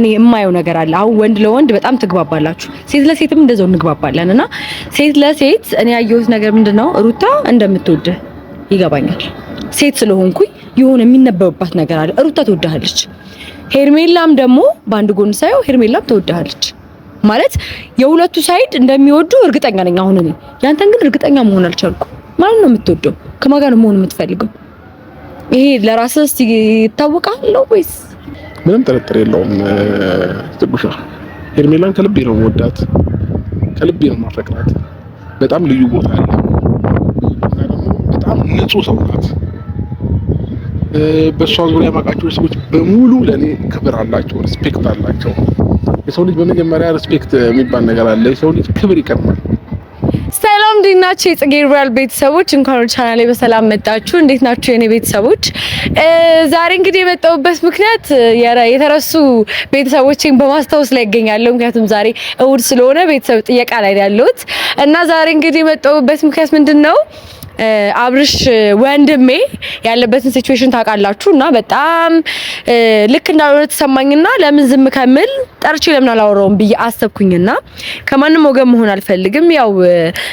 እኔ የማየው ነገር አለ። አሁን ወንድ ለወንድ በጣም ትግባባላችሁ፣ ሴት ለሴትም እንደዛው እንግባባለንና ሴት ለሴት እኔ ያየሁት ነገር ምንድነው ሩታ እንደምትወድህ ይገባኛል። ሴት ስለሆንኩኝ የሆነ የሚነበብባት ነገር አለ። ሩታ ትወድሃለች። ሄርሜላም ደግሞ በአንድ ጎን ሳይው ሄርሜላም ትወድሃለች ማለት የሁለቱ ሳይድ እንደሚወዱ እርግጠኛ ነኝ። አሁን እኔ ያንተን ግን እርግጠኛ መሆን አልቻልኩም። ማን ነው የምትወደው? ከማን ጋር ነው መሆን የምትፈልገው? ይሄ ለራስህ ይታወቃል ወይስ? ምንም ጥርጥር የለውም። ትጉሻ ሄርሜላን ከልቤ ነው የምወዳት፣ ከልቤ ነው የማፈቅራት። በጣም ልዩ ቦታ አለ። በጣም ንጹህ ሰው ናት። በሷ ዙሪያ የማውቃቸው ሰዎች በሙሉ ለኔ ክብር አላቸው፣ ሪስፔክት አላቸው። የሰው ልጅ በመጀመሪያ ሪስፔክት የሚባል ነገር አለ። የሰው ልጅ ክብር ይቀድማል። ሰላም እንዴት ናችሁ? የጽጌ ሮያል ቤተሰቦች እንኳን ወደ ቻናሌ በሰላም መጣችሁ። እንዴት ናችሁ የኔ ቤተሰቦች? ዛሬ እንግዲህ የመጣሁበት ምክንያት የተረሱ ቤተሰቦቼን በማስታወስ ላይ እገኛለሁ። ምክንያቱም ዛሬ እሁድ ስለሆነ ቤተሰብ ጥየቃ ላይ ያለሁት እና ዛሬ እንግዲህ የመጣሁበት ምክንያት ምንድነው? አብርሽ ወንድሜ ያለበትን ሲቹዌሽን ታውቃላችሁ እና በጣም ልክ እንዳልሆነ ተሰማኝና ለምን ዝም ከምል ጠርቼ ለምን አላወራውም ብዬ አሰብኩኝና ከማንም ወገን መሆን አልፈልግም። ያው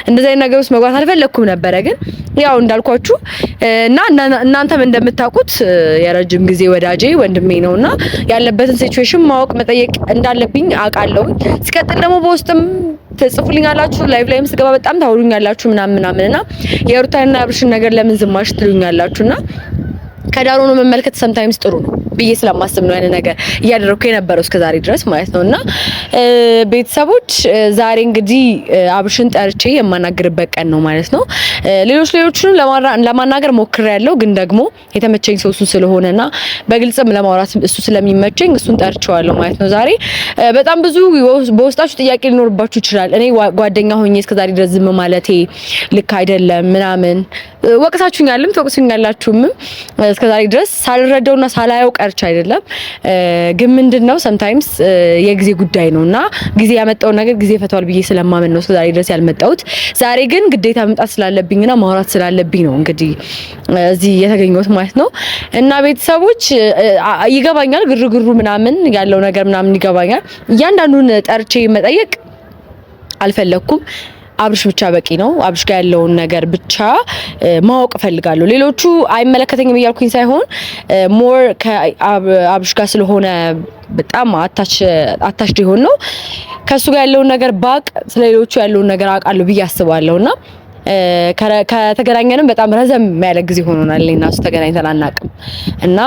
እንደዚህ አይነት ነገር ውስጥ መግባት አልፈለኩም ነበረ፣ ግን ያው እንዳልኳችሁ እና እናንተም እንደምታውቁት የረጅም ጊዜ ወዳጄ ወንድሜ ነውና ያለበትን ሲቹዌሽን ማወቅ መጠየቅ እንዳለብኝ አውቃለሁ። ሲቀጥል ደግሞ በውስጥም ትጽፉልኛላችሁ፣ ላይቭ ላይም ስገባ በጣም ታውሩኛላችሁ ምናምንና የሩታና አብርሽን ነገር ለምን ዝማሽ ትሉኛላችሁና ከዳሩ ነው መመልከት ሰምታይምስ ጥሩ ነው ብዬ ስለማስብ ነው ያን ነገር እያደረኩ የነበረው እስከዛሬ ድረስ ማለት ነውና ቤተሰቦች ዛሬ እንግዲህ አብርሽን ጠርቼ የማናገርበት ቀን ነው ማለት ነው። ሌሎችንም ለማናገር ሞክሬያለሁ፣ ግን ደግሞ የተመቸኝ ሰው እሱ ስለሆነና በግልጽም ለማውራት እሱ ስለሚመቸኝ እሱን ጠርቼዋለሁ ማለት ነው። ዛሬ በጣም ብዙ በውስጣችሁ ጥያቄ ሊኖርባችሁ ይችላል። እኔ ጓደኛ ሆኜ እስከዛሬ ድረስ ዝም ማለቴ ልክ አይደለም ምናምን ወቅሳችሁኛልም ተወቅሱኛላችሁም እስከዛሬ ድረስ ሳልረዳውና ሳላየው ቀርቻ አይደለም። ግን ምንድነው sometimes የጊዜ ጉዳይ ነውና ጊዜ ያመጣው ነገር ጊዜ ፈቷል ብዬ ስለማመን ነው እስከዛሬ ድረስ ያልመጣሁት። ዛሬ ግን ግዴታ መምጣት ስላለብኝና ማውራት ስላለብኝ ነው እንግዲህ እዚህ የተገኘሁት ማለት ነው። እና ቤተሰቦች ይገባኛል፣ ግርግሩ ምናምን ያለው ነገር ምናምን ይገባኛል። እያንዳንዱን ጠርቼ መጠየቅ አልፈለኩም። አብርሽ ብቻ በቂ ነው። አብርሽ ጋር ያለውን ነገር ብቻ ማወቅ ፈልጋለሁ። ሌሎቹ አይመለከተኝም እያልኩኝ ሳይሆን ሞር ከአብርሽ ጋር ስለሆነ በጣም አታች ሊሆን ነው። ከሱ ጋር ያለውን ነገር ባቅ ስለሌሎቹ ያለውን ነገር አውቃለሁ ብዬ አስባለሁና ከተገናኘንም በጣም ረዘም ያለ ጊዜ ሆኖናል። እኔና እሱ ተገናኝተን አናውቅም እና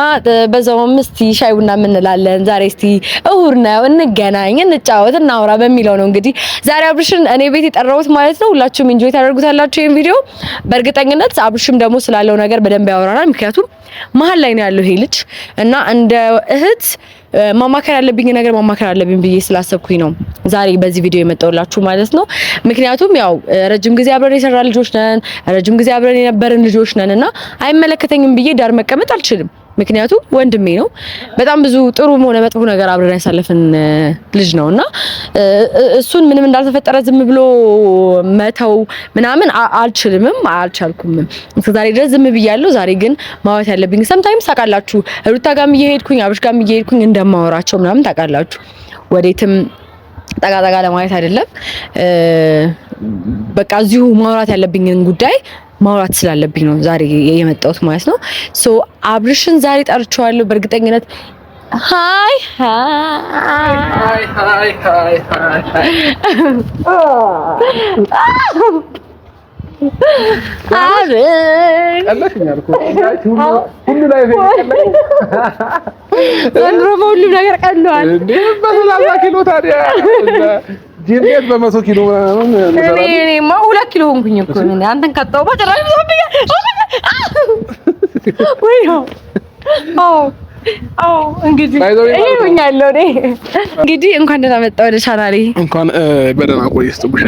በዛውም እስቲ ሻይ ቡና እንላለን። ዛሬ እስቲ እሁድ ነው እንገናኝ፣ እንጫወት፣ እናውራ በሚለው ነው እንግዲህ ዛሬ አብርሽን እኔ ቤት የጠራሁት ማለት ነው። ሁላችሁም ኢንጆይ ታደርጉታላችሁ ይሄን ቪዲዮ በእርግጠኝነት። አብርሽም ደግሞ ስላለው ነገር በደንብ ያወራናል። ምክንያቱም መሀል ላይ ነው ያለው ይሄ ልጅ እና እንደ እህት ማማከር ያለብኝ ነገር ማማከር አለብኝ ብዬ ስላሰብኩኝ ነው ዛሬ በዚህ ቪዲዮ የመጣሁላችሁ ማለት ነው። ምክንያቱም ያው ረጅም ጊዜ አብረን የሰራ ልጆች ነን፣ ረጅም ጊዜ አብረን የነበርን ልጆች ነን እና አይመለከተኝም ብዬ ዳር መቀመጥ አልችልም። ምክንያቱም ወንድሜ ነው። በጣም ብዙ ጥሩም ሆነ መጥፎ ነገር አብረን ያሳለፍን ልጅ ነውና እሱን ምንም እንዳልተፈጠረ ዝም ብሎ መተው ምናምን አልቻልኩም። እስከዛሬ ድረስ ዝም ብያለሁ። ዛሬ ግን ማውራት ያለብኝ sometimes ታውቃላችሁ፣ ሩታ ጋርም እየሄድኩኝ አብርሽ ጋርም እየሄድኩኝ እንደማወራቸው ምናምን ታውቃላችሁ። ወዴትም ጠጋ ለማለት አይደለም። በቃ እዚሁ ማውራት ያለብኝን ጉዳይ ማውራት ስላለብኝ ነው ዛሬ የመጣሁት ማለት ነው። ሶ አብርሽን ዛሬ ጠርቼዋለሁ በእርግጠኝነት። ሃይ ሁሉም ነገር ቀሏል። በ30 ኪሎ ታዲያ ጂንዴት በ100 ኪሎ እኔማ 2 ኪሎ ሆንኩኝ እኮ እኔ አንተን ካጣው ባጭራሽ ወይ እንግዲህ ይሁኛለሁ እኔ እንግዲህ እንኳን ደህና መጣህ ወደ ቻናሌ። እንኳን በደህና ቆየህ። ጥጉሽ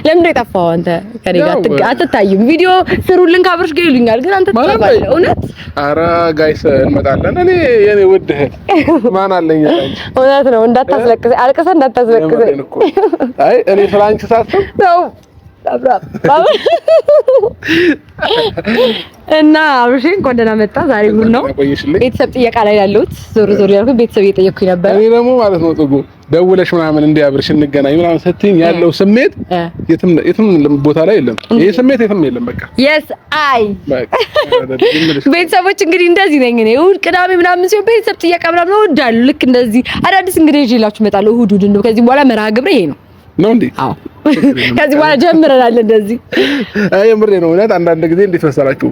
ለምን እንደጠፋው አንተ ከኔ ጋር አትታይም? ቪዲዮ ስሩልን ከአብርሽ ጋር ይሉኛል፣ ግን አንተ ትጠፋለህ። እውነት ኧረ ጋይስ እንመጣለን። እኔ የኔ ውድ ማን አለኝ? እውነት ነው። እንዳታስለቅሰኝ፣ አልቅሰህ እንዳታስለቅሰኝ። አይ እኔ ስላንቺ ሳስብ ነው እና አብርሽ እንኳን ደህና መጣ። ዛሬ ምን ነው ቤተሰብ ጥየቃ ላይ ያለሁት ዞር ያልኩት ቤተሰብ እየጠየኩኝ ነበር። እኔ ደግሞ ማለት ነው ጥጉ ደውለሽ ምናምን እንደ አብርሽ እንገናኝ ምናምን ስትይኝ ያለው ስሜት የትም ቦታ ላይ የለም። ይሄ ስሜት የትም የለም። በቃ yes አይ ቤተሰቦች እንግዲህ እንደዚህ ነኝ እኔ። እሑድ ቅዳሜ ምናምን ሲሆን ቤተሰብ ጥየቃ ምናምን እወዳለሁ። ልክ እንደዚህ አዳዲስ እንግዲህ ይዤላችሁ እመጣለሁ። እሑድ እንደው ከዚህ በኋላ መርሃ ግብር ይሄ ነው እንዴ? አዎ ከዚህ በኋላ ጀምረናል። እንደዚህ የምሬ ነው። እውነት አንዳንድ ጊዜ እንዴት መሰላችሁ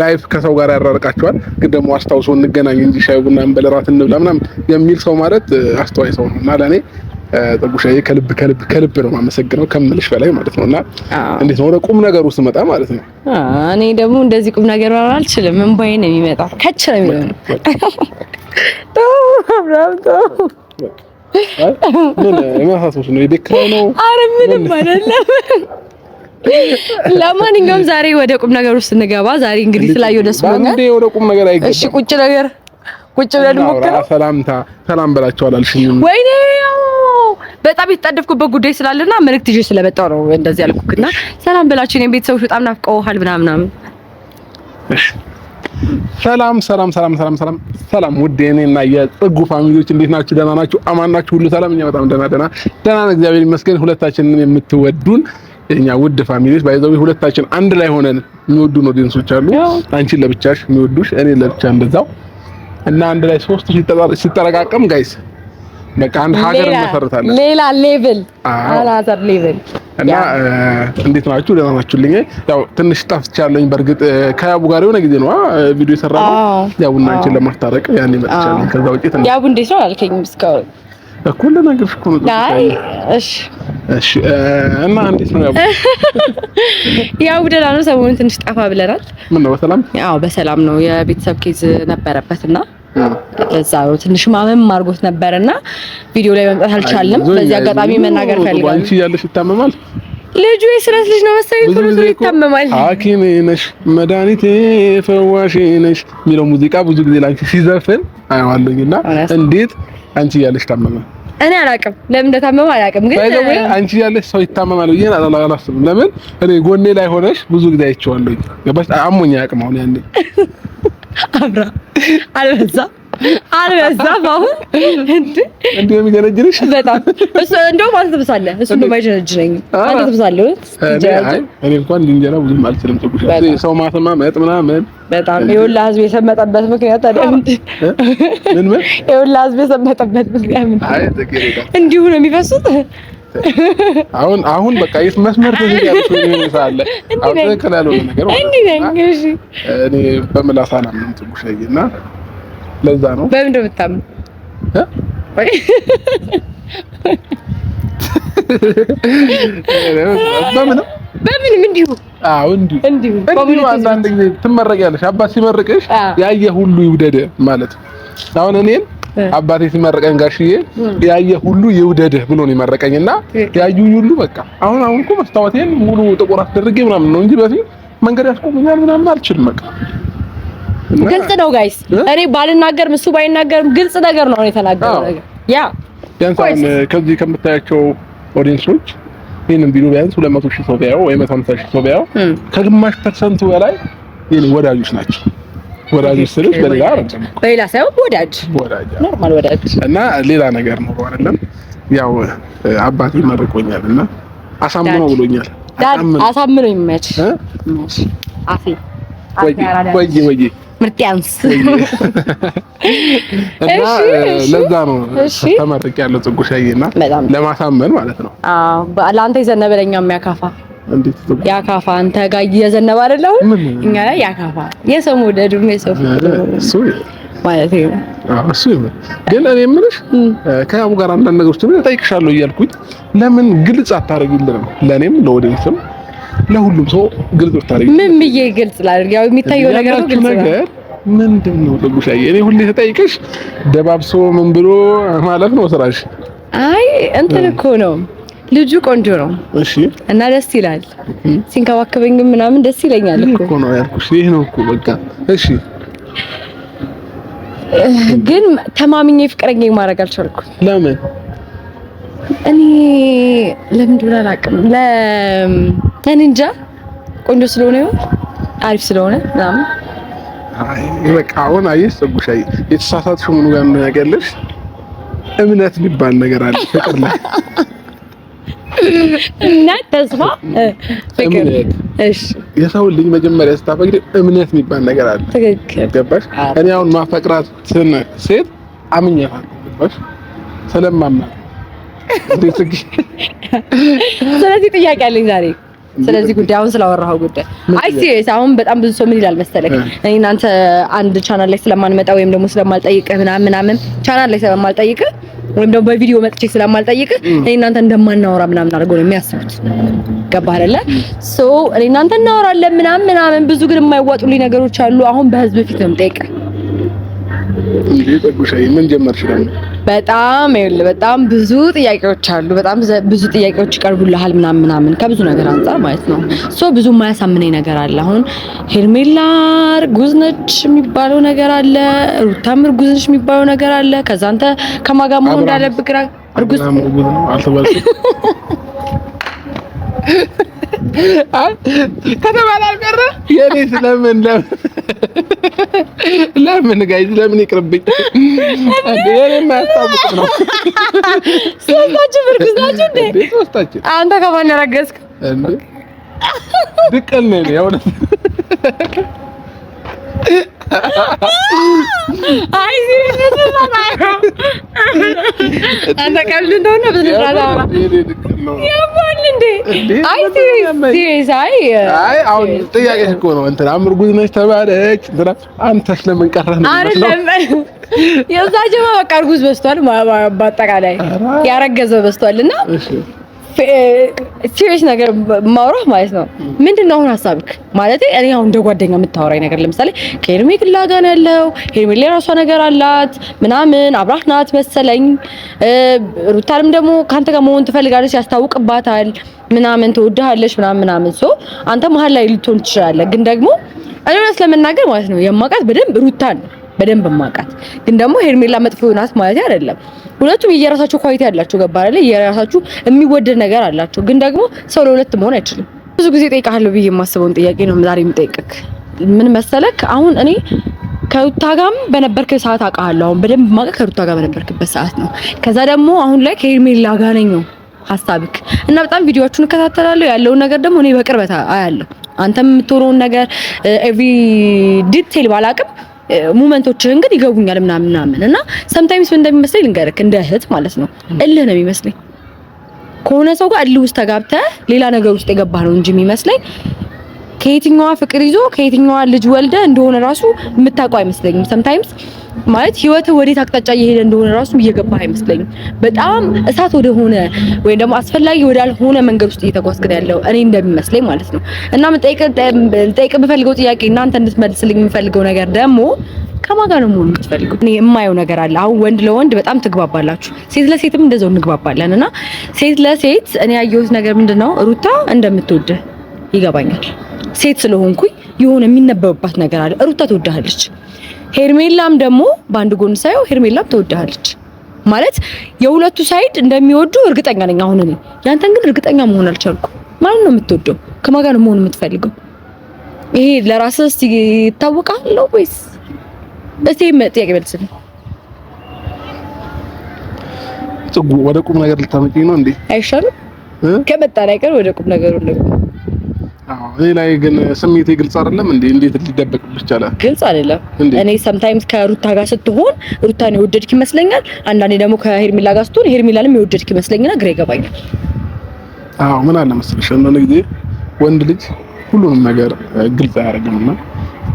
ላይፍ ከሰው ጋር ያራርቃቸዋል፣ ግን ደግሞ አስታውሶ እንገናኝ እንጂ ሻይ ቡና እንበለራት እንብላ ምናምን የሚል ሰው ማለት አስተዋይ ሰው ነው። እና ለኔ ጥጉሻዬ ከልብ ነው የማመሰግነው ከምልሽ በላይ ማለት ነውና እንዴት ነው ወደ ቁም ነገሩ ስመጣ ማለት ነው። እኔ ደግሞ እንደዚህ ቁም ነገር ማውራት አልችልም። እንባዬ ነው የሚመጣው። ከች ነው የሚሆነው። አብራም ምን ማሳሰብ ነው? የቤክራው ነው። አረ ምንም አይደለም። ለማንኛውም ዛሬ ወደ ቁም ነገር ውስጥ እንገባ። ዛሬ እንግዲህ ስላየው ደስ ብሎኛል። እንዴ ወደ ቁም ነገር አይገባም። እሺ ቁጭ ብለን ሞክረው። ሰላም በላቸው አላልሽኝም? ወይኔ በጣም የተጣደፍኩበት ጉዳይ ስላለና መልእክት ይዤ ስለመጣሁ ነው እንደዚህ ያልኩክና ሰላም በላቸው። እኔም ቤተሰቦች በጣም ናፍቀውሃል ምናምን። እሺ ሰላም ውድ የኔና የጥጉ ፋሚሊዎች እንዴት ናችሁ? ደህና ናችሁ? አማን ናችሁ? ሁሉ ሰላም? እኛ በጣም ደህና ነን እግዚአብሔር ይመስገን። ሁለታችንን የምትወዱን የኛ ውድ ፋሚሊዎች ባይዘው ሁለታችን አንድ ላይ ሆነን የሚወዱን ኦዲየንሶች አሉ። አንቺን ለብቻሽ የሚወዱሽ፣ እኔ ለብቻ እንደዛው እና አንድ ላይ ሶስት ሲጠረቃቀም ጋይስ በቃ አንድ ሀገር እንመሰርታለን። ሌላ ሌቭል አናዘር ሌቭል እና እንዴት ናችሁ? ደህና ናችሁልኝ? ያው ትንሽ ጠፍቻለሁኝ። በርግጥ ከያቡ ጋር የሆነ ጊዜ ነው ቪዲዮ የሰራነው ያቡና አንቺን ለማስታረቅ ያኔ መጥቻለሁ። ከዛ ውጪ ያቡ እንዴት ነው አልከኝም እስካሁን እኮ ለነገርሽ እኮ ነው። አይ እሺ እና እንዴት ነው ያቡ? ያቡ ደህና ነው። ሰሞኑን ትንሽ ጠፋ ብለናል። ምን ነው በሰላም? ያው በሰላም ነው። የቤተሰብ ኬዝ ነበረበትና ለዛ ነው ትንሽ ማመም አድርጎት ነበርና ቪዲዮ ላይ መምጣት አልቻለም። በዚህ አጋጣሚ መናገር ፈልጋለሁ። አንቺ ያለሽ ይታመማል። ልጁ የስራት ልጅ ነው መሰለኝ ብዙ ይታመማል። ሐኪሜ ነሽ መድኃኒቴ ፈዋሽ ነሽ የሚለው ሙዚቃ ብዙ ጊዜ ላንቺ ሲዘፍን አየዋለሁና እንዴት አንቺ ያለሽ ታመመ? እኔ አላውቅም፣ ለምን እንደታመመ አላውቅም። ግን አንቺ ያለሽ ሰው ይታመማል ብዬ አላስብም። ለምን እኔ ጎኔ ላይ ሆነሽ ብዙ ጊዜ አይቼዋለሁ። ገባሽ? አሞኛ ያቅም አሁን ያኔ አብራ አልበዛም። አሁን እንዴ የሚገነጅልሽ በጣም እሱ እንደውም አንተ ትብሳለህ። እሱ እንደውም አይጀነጅነኝ። አንተ ትብሳለህ። እኔ እንኳን እንጀራ ብዙም አልችልም። ጥቁሽ ሰው ማሰማመጥ ምናምን በጣም የሁላ ህዝብ የሰመጠበት ምክንያት ታዲያ ምን የሁላ ህዝብ የሰመጠበት ምክንያት ምን? አይ ተቀረቀ እንዲሁ ነው የሚፈሱት። አሁን በቃ የት መስመር ተዘጋጅቶ ነው ሳለ አሁን ከላለው ነገር እንዴ ነኝ። እሺ እኔ በመላሳና ምን ጥቁሽኝና ለዛ ነው በምን እንደምታም በምን እንዲሁ እንዲሁ አንዳንድ ጊዜ ትመረቂያለሽ። አባት ሲመርቅሽ ያየ ሁሉ ይውደድ ማለት አሁን እኔን አባቴ ሲመረቀኝ ጋሽዬ ያየ ሁሉ ይውደድ ብሎ ነው የመረቀኝና ያዩኝ ሁሉ በቃ አሁን እኮ መስታወቴን ሙሉ ጥቁር አስደርጌ ምናምን ነው እንጂ በፊት መንገድ ያስቆመኛል ምናምን አልችልም። በቃ ግልጽ ነው ጋይስ። እኔ ባልናገርም እሱ ባይናገርም ግልጽ ነገር ነው የተናገረው ነገር ያ ቢያንስ ከዚህ ከምታያቸው ኦዲየንሶች ይሄንን ቪዲዮ ቢያንስ 200,000 ሰው ቢያየው ወይ 150,000 ሰው ቢያየው ከግማሽ ፐርሰንቱ በላይ የኔ ወዳጆች ናቸው። ወዳጆች ስልሽ በሌላ ሳይሆን ወዳጅ ኖርማል ወዳጅ እና ሌላ ነገር ነው አይደለም። ያው አባቴ መርቆኛልና አሳምነው ብሎኛል። አሳምነው ይመች አፌ ወይ ምርጥያንስ እና ለዛ ነው ተመርቄ ያለው ጽጉሻዬና ለማሳመን ማለት ነው። አዎ ለአንተ የዘነበ ለኛ የሚያካፋ እንዴት ያካፋ አንተ ጋር እየዘነበ አይደለም እኛ ላይ ያካፋ የሰው ወደዱ የሰው እሱ ማለት ነው። እሱ ግን እኔ የምልሽ ከያቡ ጋር አንዳንድ ነገሮች ምን እጠይቅሻለሁ እያልኩኝ ለምን ግልጽ አታረጊልንም? ለኔም ለወደንስም ለሁሉም ሰው ግልጽ አታረጊ። ምን ብዬ ግልጽ ላድርግ? ያው የሚታየው ነገር ነው። ግልጽ ነገር ምንድነው? ጽጉሻዬ እኔ ሁሌ ተጠይቅሽ ደባብሶ ምን ብሎ ማለት ነው ስራሽ? አይ እንትን እኮ ነው ልጁ ቆንጆ ነው። እሺ እና ደስ ይላል። ሲንከባከበኝ ምናምን ደስ ይለኛል እኮ ነው ያልኩሽ። ይሄ ነው እኮ በቃ። እሺ ግን ተማምኜ ፍቅረኛ ማድረግ አልቻልኩም። ለምን? እኔ ለምንድን አላውቅም። እኔ እንጃ ቆንጆ ስለሆነ ይሁን አሪፍ ስለሆነ ምናምን። አይ በቃ አሁን አየሽ ፀጉሻይ የተሳሳትሽው ምን ጋር ነው ያገለሽ? እምነት የሚባል ነገር አለ ፍቅር ላይ እና ተስፋ ፍቅር። እሺ የሰው ልጅ መጀመሪያ ስታፈቅሪ እምነት የሚባል ነገር አለ። ትክክል ገባሽ? እኔ አሁን ማፈቅራት ሴት አምኛታለሁ። ገባሽ? ስለማምናት ስለዚህ ጥያቄ አለኝ ዛሬ ስለዚህ ጉዳይ አሁን ስላወራኸው ጉዳይ። አይ ሲሪየስ አሁን በጣም ብዙ ሰው ምን ይላል መሰለክ እኔ እናንተ አንድ ቻናል ላይ ስለማንመጣ ወይም ደግሞ ስለማልጠይቅህ ምናምን ቻናል ላይ ስለማልጠይቅህ ወይም ደግሞ በቪዲዮ መጥቼ ስለማልጠይቅህ እኔ እናንተ እንደማናወራ ምናምን አድርገው ነው የሚያስቡት። ገባህ አይደለ? ሶ እኔ እናንተ እናወራለን ምናምን ብዙ ግን የማይዋጡልኝ ነገሮች አሉ። አሁን በህዝብ ፊት ነው የምጠይቅህ። እንዴ ጠጉሻይ ምን ጀመርሽ ደግሞ? በጣም ብዙ ጥያቄዎች አሉ። በጣም ብዙ ጥያቄዎች ይቀርቡልሃል ምናምን ከብዙ ነገር አንፃር ማለት ነው። ሶ ብዙ የማያሳምነኝ ነገር አለ። አሁን ሄርሜላ እርጉዝ ነች የሚባለው ነገር አለ። ሩታም እርጉዝ ነች የሚባለው ነገር አለ። ከዛ አንተ ከማን ጋር መሆን እንዳለብህ ግራ እርጉዝ ነው አልተባልኩም። ከተባለ አልቀረ የኔ ለምን ጋይዝ ለምን ይቅርብኝ እንዴ? የኔ ማያስታውቅ ነው። ሶስታችሁ እርጉዝ ናችሁ እንዴ? ሶስታችሁ። አንተ ከማን ያረገዝክ እንዴ? ድቅል ነኝ ያው አይ አንተ ቀልድ እንደሆነ በዝራራ ያማል እንዴ? አይ ሲሪየስ አይ አሁን ጥያቄ እኮ ነው እንትና እርጉዝ ነች ተባለች እንትና አንተስ ለምን ቀረህ ነው አይደለም? የዛ ጀማ በቃ እርጉዝ በዝቷል። በአጠቃላይ ያረገዘው በዝቷልና ሲሪየስ ነገር ማውራት ማለት ነው። ምንድነው አሁን ሐሳብክ? ማለት እኔ አሁን እንደ ጓደኛ የምታወራኝ ነገር ለምሳሌ ከሄርሜላ ጋር ነው ያለው። ሄርሜላ የራሷ ነገር አላት ምናምን አብራህ ናት መሰለኝ። ሩታንም ደግሞ ካንተ ጋር መሆን ትፈልጋለች፣ ያስታውቅባታል ምናምን ትወድሃለች ምናምን ሶ አንተ መሀል ላይ ልትሆን ትችላለህ። ግን ደግሞ እኔ እውነት ለመናገር ማለት ነው የማውቃት በደንብ ሩታን በደንብ ማውቃት፣ ግን ደግሞ ሄርሜላ መጥፎ ናት ማለት አይደለም። ሁለቱም የየራሳቸው ኳሊቲ ያላቸው ገባ አይደለ? የራሳቸው የሚወደድ ነገር አላቸው። ግን ደግሞ ሰው ለሁለት መሆን አይችልም። ብዙ ጊዜ ጠይቃለሁ ብዬ የማስበውን ጥያቄ ነው ዛሬ የምጠይቅክ። ምን መሰለክ አሁን እኔ ከሩታ ጋርም በነበርክ ሰዓት አውቃለሁ። አሁን በደንብ ማውቀው ከሩታ ጋር በነበርክበት ሰዓት ነው። ከዛ ደግሞ አሁን ላይ ከሄርሜላ ጋር ነኝ ነው ሐሳብክ እና በጣም ቪዲዮዎቹን እከታተላለሁ። ያለውን ነገር ደግሞ እኔ በቅርበት አያለሁ። አንተም የምትወረውን ነገር ኤቭሪ ዲቴል ባላቅም ሞመንቶችህን ግን ይገቡኛል ምናምን እና ሰምታይምስ ምን እንደሚመስለኝ ልንገርክ፣ እንደ እህት ማለት ነው እልህ ነው የሚመስለኝ። ከሆነ ሰው ጋር እልህ ውስጥ ተጋብተህ ሌላ ነገር ውስጥ የገባህ ነው እንጂ የሚመስለኝ ከየትኛዋ ፍቅር ይዞ ከየትኛዋ ልጅ ወልደ እንደሆነ ራሱ የምታውቀው አይመስለኝም። ሰምታይምስ ማለት ህይወትህ ወዴት አቅጣጫ እየሄደ እንደሆነ ራሱ እየገባህ አይመስለኝም። በጣም እሳት ወደ ሆነ ወይ ደግሞ አስፈላጊ ወዳልሆነ መንገድ ውስጥ እየተጓዝክ ያለው እኔ እንደሚመስለኝ ማለት ነው። እና ጠይቅ የምፈልገው ጥያቄ እናንተ እንድትመልስልኝ የምፈልገው ነገር ደግሞ ከማን ጋር ነው መሆን የምትፈልገው? እኔ የማየው ነገር አለ። አሁን ወንድ ለወንድ በጣም ትግባባላችሁ፣ ሴት ለሴትም እንደዛው እንግባባለን። እና ሴት ለሴት እኔ ያየሁት ነገር ምንድነው ሩታ እንደምትወድህ ይገባኛል። ሴት ስለሆንኩኝ የሆነ የሚነበብባት ነገር አለ። ሩታ ትወድሃለች። ሄርሜላም ደግሞ በአንድ ጎን ሳይው ሄርሜላም ትወድሃለች። ማለት የሁለቱ ሳይድ እንደሚወዱ እርግጠኛ ነኝ። አሁን እኔ ያንተን ግን እርግጠኛ መሆን አልቻልኩም። ማን ነው የምትወደው? ከማን ጋር ነው መሆን የምትፈልገው? ይሄ ለራስህ እስቲ ይታወቃል ነው ወይስ እስቲ ጥያቄ መልስልኝ። ጽጉ ወደ ቁም ነገር ልታመጪኝ ነው እንዴ? አይሻልም? ከመጣን አይቀር ወደ ቁም ነገሩ ነው። እኔ ላይ ግን ስሜቴ ግልጽ አይደለም እንዴ? እንዴት ሊደበቅብሽ ይችላል? ግልጽ አይደለም። እኔ ሰምታይምስ ከሩታ ጋር ስትሆን ሩታን የወደድክ ይመስለኛል። አንዳንዴ ደግሞ ከሄርሜላ ጋር ስትሆን ሄርሜላንም የወደድክ ይመስለኛል። ግራ ይገባኛል። አዎ ምን አለ መሰለሽ አንዳንድ ጊዜ ወንድ ልጅ ሁሉንም ነገር ግልጽ አያደርግምና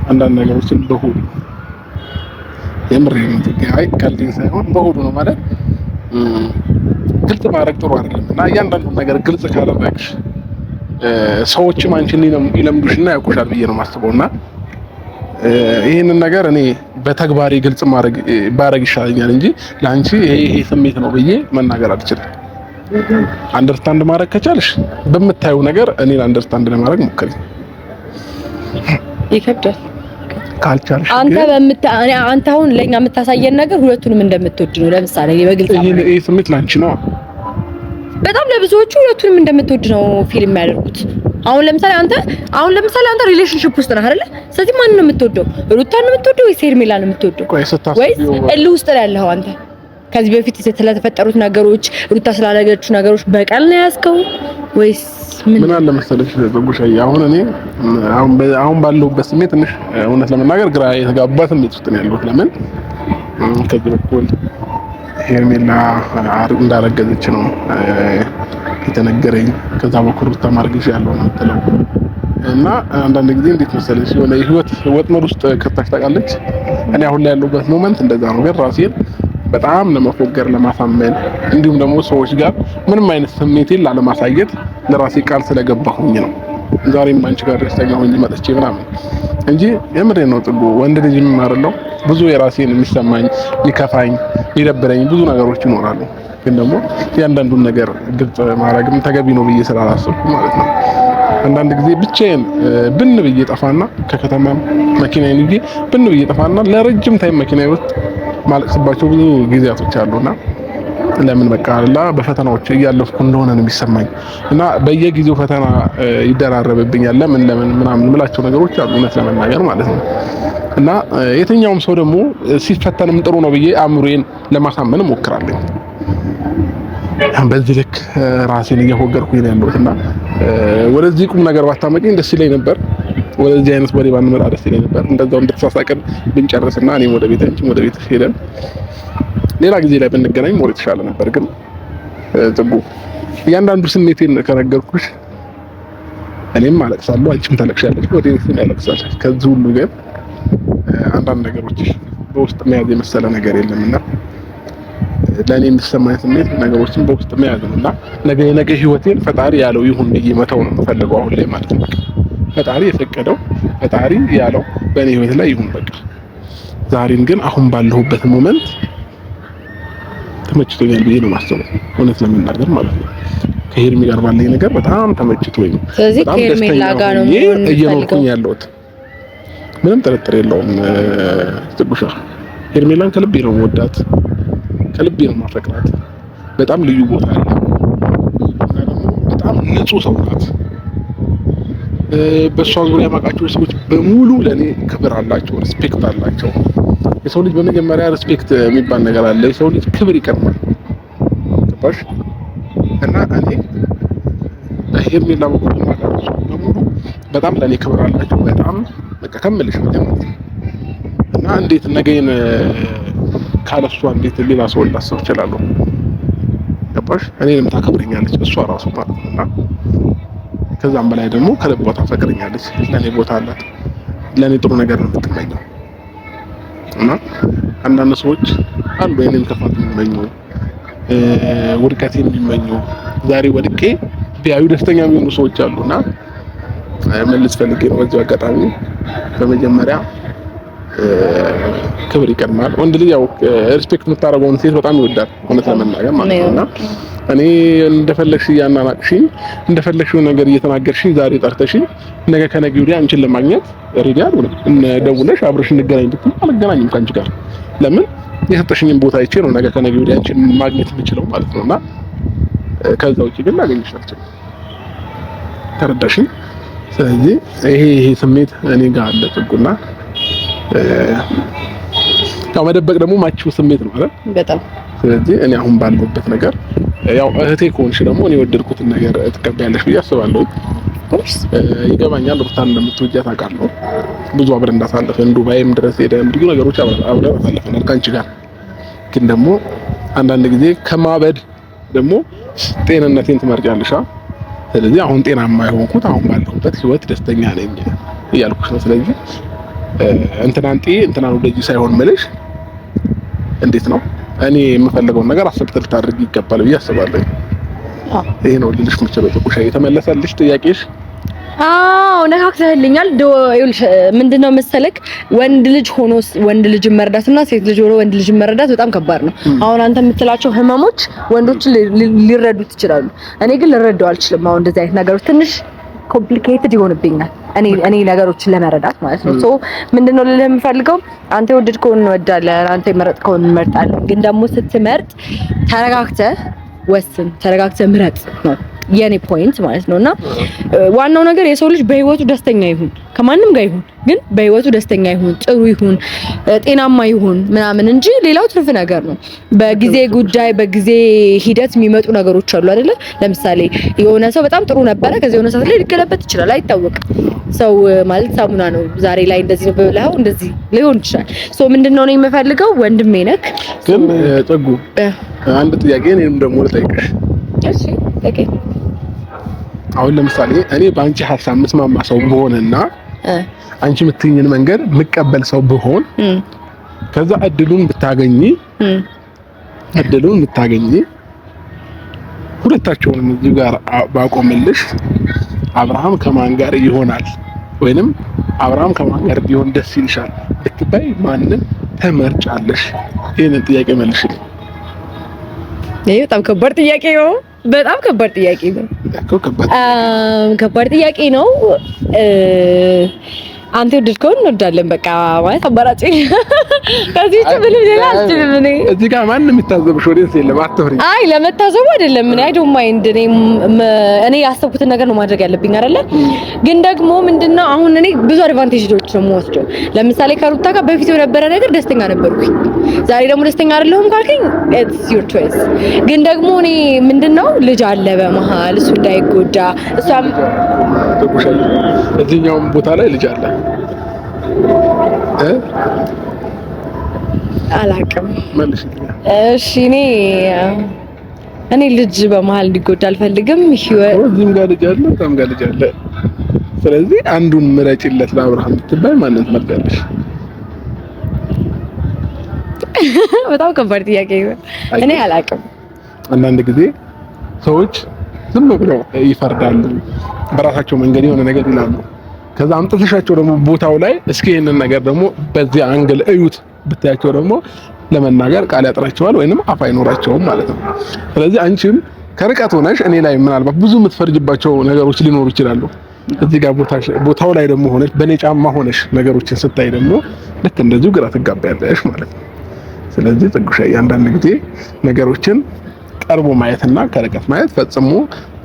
አንዳንድ ነገሮችን በሆዱ የምሬን ነው ቀልድ ሳይሆን በሆዱ ነው ማለት ግልጽ ማድረግ ጥሩ አይደለም። እና እያንዳንዱ ነገር ግልጽ ካላደረግሽ ሰዎችም አንቺን ይለምዱሽና ያውቁሻል ብዬ ነው የማስበውና ይሄንን ነገር እኔ በተግባሪ ግልጽ ማድረግ ይሻለኛል እንጂ ለአንቺ ይሄ ስሜት ነው ብዬ መናገር አልችልም። አንደርስታንድ ማድረግ ከቻልሽ በምታዩ ነገር እኔን አንደርስታንድ ለማድረግ ሞክሪ። ይከብዳል ካልቻልሽ አንተ አሁን ለኛ የምታሳየን ነገር ሁለቱንም እንደምትወድ ነው። ለምሳሌ በግልጽ ይሄ ስሜት ላንቺ ነው በጣም ለብዙዎቹ ሁለቱንም እንደምትወድ ነው ፊልም የሚያደርጉት። አሁን ለምሳሌ አንተ ሪሌሽንሺፕ ውስጥ ነህ አይደለ? ስለዚህ ማንን ነው የምትወደው? ሩታን ነው የምትወደው ወይስ ሄርሜላን ነው የምትወደው? ወይስ እልህ ውስጥ ነው ያለኸው አንተ? ከዚህ በፊት ስለተፈጠሩት ነገሮች ሩታ ስላደረገችው ነገሮች በቀል ነው ያዝከው ወይስ ምን አለ መሰለሽ በጉሻዬ፣ አሁን እኔ አሁን ባለሁበት ስሜት ትንሽ እውነት ለመናገር ግራ የተጋባ ስሜት ውስጥ ነው ያለሁት። ለምን ከዚህ በኩል ሄርሜላ እንዳረገዘች ነው የተነገረኝ፣ ከዛ በኩል ሩታ ማርገዝ ያለው ነው የምትለው እና አንዳንድ ጊዜ እንዴት መሰለሽ የሆነ የህይወት ወጥመድ ውስጥ ከታች ታውቃለች። እኔ አሁን ላይ ያለሁበት ሞመንት እንደዛ ነው። ግን ራሴን በጣም ለመፎገር ለማሳመን፣ እንዲሁም ደግሞ ሰዎች ጋር ምንም አይነት ስሜቴን ላለማሳየት ለራሴ ቃል ስለገባሁኝ ነው ዛሬም አንቺ ጋር ደስተኛ ሆኜ መጥቼ ምናምን እንጂ የምሬን ነው። ጥጉ ወንድ ልጅ የምማርለው ብዙ የራሴን የሚሰማኝ ሊከፋኝ ሊደብረኝ ብዙ ነገሮች ይኖራሉ። ግን ደግሞ ያንዳንዱን ነገር ግልጽ ማድረግም ተገቢ ነው ብዬ ስላላሰብኩ ማለት ነው። አንዳንድ ጊዜ ብቻዬን ብን ብዬ ጠፋና ከከተማም መኪናዬን ይዤ ብን ብዬ ጠፋና ለረጅም ታይም መኪናዬ ውስጥ ማለቅስባቸው ብዙ ጊዜያቶች አሉና ለምን በቃ አላ በፈተናዎች እያለፍኩ እንደሆነ ነው የሚሰማኝ እና በየጊዜው ፈተና ይደራረብብኛል። ለምን ምናምን ምላቸው ነገሮች አሉ እውነት ለመናገር ማለት ነው። እና የትኛውም ሰው ደግሞ ሲፈተንም ጥሩ ነው ብዬ አእምሮዬን ለማሳመን እሞክራለሁ። በዚህ ልክ ራሴን እየፎገርኩኝ ነው ያለሁትና ወደዚህ ቁም ነገር ባታመጪኝ ደስ ይለኝ ነበር። ወደዚህ አይነት ወሬ ባንመጣ ደስ ይለኝ ነበር። እንደዛው እንደተሳሳቀን ብንጨርስና እኔም ወደ ቤት አንቺም ወደ ቤት ሄደን ሌላ ጊዜ ላይ ብንገናኝ ሞር የተሻለ ነበር። ግን ጥጉ እያንዳንዱ ስሜቴን ከነገርኩሽ እኔም አለቅሳለሁ፣ አንቺም ታለቅሻለሽ፣ ወዴትም ያለቅሳል። ከዚህ ሁሉ ግን አንዳንድ ነገሮች በውስጥ መያዝ የመሰለ ነገር የለምና ለኔ የሚሰማኝ ስሜት ነገሮችን በውስጥ መያዝ ነውና ነገ ህይወቴን ፈጣሪ ያለው ይሁን ብዬ መተው ነው የምፈልገው አሁን ላይ ማለት ነው። ፈጣሪ የፈቀደው ፈጣሪ ያለው በእኔ ህይወት ላይ ይሁን በቃ። ዛሬን ግን አሁን ባለሁበት ሞመንት ተመችቶኛል ብዬ ነው የማስበው እውነት ለመናገር ማለት ነው። ከሄርሜ ጋር ባለኝ ነገር በጣም ተመችቶኝ ነው። ስለዚህ ከሄርሜላ ጋር ነው እየኖርኩኝ ያለሁት ምንም ጥርጥር የለውም። ጥጉሻ ሄርሜላን ከልቤ ነው የምወዳት፣ ከልቤ ነው የማፈቅራት። በጣም ልዩ ቦታ አለ እና ደግሞ በጣም ንጹህ ሰው ናት። በሷ ዙሪያ ማቃቸው ሰዎች በሙሉ ለኔ ክብር አላቸው፣ ሪስፔክት አላቸው። የሰው ልጅ በመጀመሪያ ሪስፔክት የሚባል ነገር አለ። የሰው ልጅ ክብር ይቀድማል። ገባሽ? እና እኔ በሄርሜላ በኩል ማቃቸው በሙሉ በጣም ለኔ ክብር አላቸው። በጣም በቃ ከምልሽ ማለት እና እንዴት ነገን ካለሷ እንዴት ሌላ ሰው ላሰብ እችላለሁ? ገባሽ? እኔንም ታከብረኛለች እሷ ራሱ ማለት ነውና ከዛም በላይ ደግሞ ከልቧ ታፈቅረኛለች። ለኔ ቦታ አላት። ለኔ ጥሩ ነገር ነው የምትመኘው። እና አንዳንድ ሰዎች አሉ የኔን ክፋት የሚመኙ ውድቀቴን የሚመኙ ዛሬ ወድቄ ቢያዩ ደስተኛ የሚሆኑ ሰዎች አሉና መልስ ፈልጌ ነው በዚህ አጋጣሚ በመጀመሪያ ክብር ይቀድማል። ወንድ ልጅ ያው ሪስፔክት የምታደርገውን ሴት በጣም ይወዳል እውነት ለመናገር ማለት ነውና እኔ እንደፈለግሽ እያናናቅሽኝ እንደፈለግሽው ነገር እየተናገርሽኝ ዛሬ ጠርተሽኝ ነገ ከነገ ወዲያ አንቺን ለማግኘት ሬዲ አይደለም ደውለሽ አብረሽ እንገናኝ ብትይ አልገናኝም ከአንቺ ጋር። ለምን የሰጠሽኝን ቦታ አይቼ ነው ነገ ከነገ ወዲያ አንቺን ማግኘት የምችለው ማለት ነውና ከዛ ውጪ ግን ላገኝሽ አልችልም። ተረዳሽኝ? ስለዚህ ይሄ ስሜት እኔ ጋር አለ ጥጉና ያው መደበቅ ደግሞ ማቺው ስሜት ነው አይደል? በጣም ስለዚህ እኔ አሁን ባለሁበት ነገር ያው እህቴ ከሆንሽ ደግሞ እኔ ወደድኩትን ነገር ትቀበያለሽ ብዬ አስባለሁ። ይገባኛል። ሩታን እንደምትወጃት አውቃለሁ። ብዙ አብረን እንዳሳለፈን ዱባይም ድረስ ሄደን ብዙ ነገሮች አብረን አሳልፈናል ከአንቺ ጋር። ግን ደግሞ አንዳንድ ጊዜ ከማበድ ደግሞ ጤንነቴን ትመርጫለሽ። ስለዚህ አሁን ጤናማ የሆንኩት አሁን ባለሁበት ህይወት ደስተኛ ነኝ እያልኩሽ ነው። ስለዚህ እንትናን ወደዚህ ሳይሆን መልሽ እንዴት ነው እኔ የምፈልገውን ነገር አሰብተህ ልታደርግ ይገባል ብዬ አስባለሁ። ይሄ ነው ልልሽ የምችለው። ጥቁሻ የተመለሰልሽ ጥያቄሽ? አዎ ነካክተህልኛል። ይኸውልሽ ምንድነው መሰለክ ወንድ ልጅ ሆኖ ወንድ ልጅ መረዳትና ሴት ልጅ ሆኖ ወንድ ልጅ መረዳት በጣም ከባድ ነው። አሁን አንተ የምትላቸው ህመሞች ወንዶች ሊረዱት ይችላሉ። እኔ ግን ልረዳው አልችልም። አሁን እንደዚህ አይነት ነገሮች ትንሽ ኮምፕሊኬትድ ይሆንብኛል እኔ ነገሮችን ለመረዳት ማለት ነው። ሶ ምንድነው ልልህ የምፈልገው አንተ የወደድከውን እንወዳለን፣ አንተ የመረጥከውን እንመርጣለን። ግን ደግሞ ስትመርጥ ተረጋግተህ ወስን፣ ተረጋግተህ ምረጥ ነው የኔ ፖይንት ማለት ነውና ዋናው ነገር የሰው ልጅ በህይወቱ ደስተኛ ይሁን፣ ከማንም ጋር ይሁን፣ ግን በህይወቱ ደስተኛ ይሁን፣ ጥሩ ይሁን፣ ጤናማ ይሁን ምናምን እንጂ ሌላው ትርፍ ነገር ነው። በጊዜ ጉዳይ በጊዜ ሂደት የሚመጡ ነገሮች አሉ አይደለ? ለምሳሌ የሆነ ሰው በጣም ጥሩ ነበረ፣ ከዚህ የሆነ ሰዓት ላይ ሊገለበጥ ይችላል፣ አይታወቅም። ሰው ማለት ሳሙና ነው። ዛሬ ላይ እንደዚህ ነው ብለው እንደዚህ ሊሆን ይችላል። ሶ ምንድነው ነው የምፈልገው ወንድሜ ነክ ግን ጸጉ አንድ ጥያቄ እኔም ደግሞ ልጠይቅሽ። እሺ ጠይቀኝ። አሁን ለምሳሌ እኔ በአንቺ ሀሳብ መስማማ ሰው ብሆንና አንቺ የምትይኝን መንገድ ምቀበል ሰው ብሆን ከዛ እድሉን ብታገኚ ሁለታቸውንም እዚህ ጋር ባቆምልሽ አብርሃም ከማን ጋር ይሆናል ወይንም አብርሃም ከማን ጋር ቢሆን ደስ ይልሻል ብትባይ ማንን ተመርጫለሽ? ይሄንን ጥያቄ መልሽልኝ። ይሄ በጣም ከባድ ጥያቄ ነው። በጣም ከባድ ጥያቄ ነው። ከባድ ጥያቄ ነው። አንተ ወደድከውን እንወዳለን በቃ ማለት አባራጭ ከዚህ ውጭ ምንም ሌላ አልችልም። እዚህ ጋር ማንም የሚታዘብሽ ኦዲየንስ የለም። አትፍሪ። አይ ለመታዘቡ አይደለም። እኔ አይ ዶንት ማይንድ እኔ ያሰብኩትን ነገር ነው ማድረግ ያለብኝ አይደለ? ግን ደግሞ ምንድነው አሁን እኔ ብዙ አድቫንቴጆች ነው የምወስደው። ለምሳሌ ከሩታ ጋር በፊት የነበረ ነገር ደስተኛ ነበርኩኝ። ዛሬ ደግሞ ደስተኛ አይደለሁም ካልከኝ it's your choice። ግን ደግሞ እኔ ምንድነው ልጅ አለ በመሃል እሱ እንዳይጎዳ እሷም እዚህኛው ቦታ ላይ ልጅ አለ አላውቅም። መልሽልኝ። እሺ እኔ ልጅ በመሃል እንዲጎዳ አልፈልግም። እዚህም ጋር ልጅ አለ እዛም ጋር ልጅ አለ። ስለዚህ አንዱን ምረጪለት ለአብርሃም ብትባይ ማንን ትመርጫለሽ? በጣም ከባድ ጥያቄ ነው። እኔ አላውቅም። አንዳንድ ጊዜ ሰዎች ዝም ብለው ይፈርዳሉ፣ በራሳቸው መንገድ የሆነ ነገር ይላሉ። ከዛ አምጥተሻቸው ደግሞ ቦታው ላይ እስኪ ይሄንን ነገር ደግሞ በዚህ አንግል እዩት ብታያቸው ደግሞ ለመናገር ቃል ያጥራቸዋል ወይንም አፍ አይኖራቸውም ማለት ነው። ስለዚህ አንቺም ከርቀት ሆነሽ እኔ ላይ ምናልባት ብዙ የምትፈርጅባቸው ነገሮች ሊኖሩ ይችላሉ። እዚህ ጋር ቦታው ላይ ደግሞ ሆነሽ በኔ ጫማ ሆነሽ ነገሮችን ስታይ ደግሞ ልክ እንደዚሁ ግራ ትጋባያለሽ ማለት ነው። ስለዚህ ጽጉሻ አንዳንድ ጊዜ ነገሮችን ቀርቦ ማየትና ከርቀት ማየት ፈጽሞ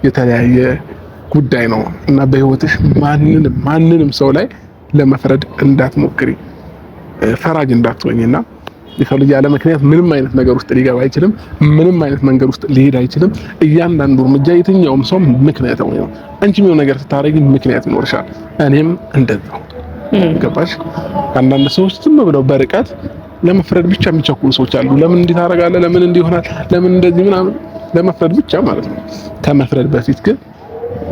የተለያየ ጉዳይ ነው እና በህይወትሽ ማንንም ሰው ላይ ለመፍረድ እንዳትሞክሪ፣ ፈራጅ እንዳትሆኝና የሰው ልጅ ያለ ምክንያት ምንም አይነት ነገር ውስጥ ሊገባ አይችልም። ምንም አይነት መንገድ ውስጥ ሊሄድ አይችልም። እያንዳንዱ እርምጃ የትኛውም ሰው ምክንያታዊ ነው። አንቺም የሆነ ነገር ስታረጊ ምክንያት ይኖርሻል። እኔም እንደዛው ገባሽ? አንዳንድ ሰዎች ዝም ብለው በርቀት ለመፍረድ ብቻ የሚቸኩሉ ሰዎች አሉ። ለምን እንዲህ ታደርጋለህ? ለምን እንዲህ ይሆናል? ለምን እንደዚህ ምናምን ለመፍረድ ብቻ ማለት ነው። ከመፍረድ በፊት ግን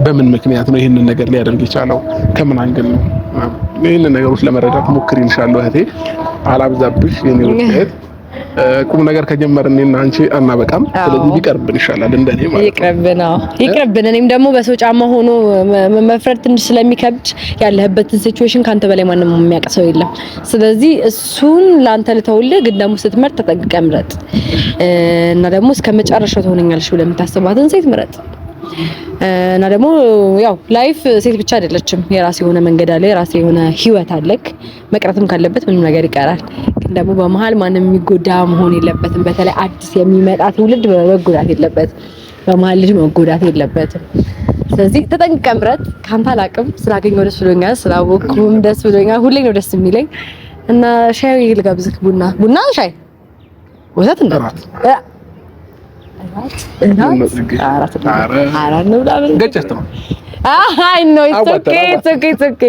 በምን ምክንያት ነው ይሄንን ነገር ሊያደርግ የቻለው? ከምን አንግል ነው? ይሄንን ነገሮች ለመረዳት ሞክሪ። ኢንሻአላህ እህቴ አላብዛብሽ። የኔ ውጤት ቁም ነገር ከጀመርን እኔና አንቺ አናበቃም። ስለዚህ ቢቀርብን ይሻላል እንደኔ ማለት ነው። ይቅርብን። እኔም ደግሞ በሰው ጫማ ሆኖ መፍረድ ትንሽ ስለሚከብድ ያለህበትን ሲቹዌሽን ካንተ በላይ ማንም የሚያውቅ ሰው የለም። ስለዚህ እሱን ላንተ ልተውልህ። ግን ደግሞ ስትመርጥ ተጠንቅቀህ ምረጥ እና ደግሞ እስከመጨረሻው ትሆነኛለሽ ብለህ የምታስባትን ሴት ምረጥ። እና ደግሞ ያው ላይፍ ሴት ብቻ አይደለችም። የራስ የሆነ መንገድ አለ፣ የራስ የሆነ ህይወት አለክ። መቅረትም ካለበት ምንም ነገር ይቀራል። ግን ደግሞ በመሃል ማንም የሚጎዳ መሆን የለበትም። በተለይ አዲስ የሚመጣ ትውልድ መጎዳት የለበትም። በመሃል ልጅ መጎዳት የለበትም። ስለዚህ ተጠንቅቀህ ምረጥ። ካንተ አላቅም። ስላገኘሁ ደስ ብሎኛል፣ ስላወቅኩም ደስ ብሎኛል። ሁሌ ነው ደስ የሚለኝ እና ሻይ ልጋብዝክ። ቡና ሻይ ወተት እንደራት ገጨት ነው። አይ ኖ ኢትስ ኦኬ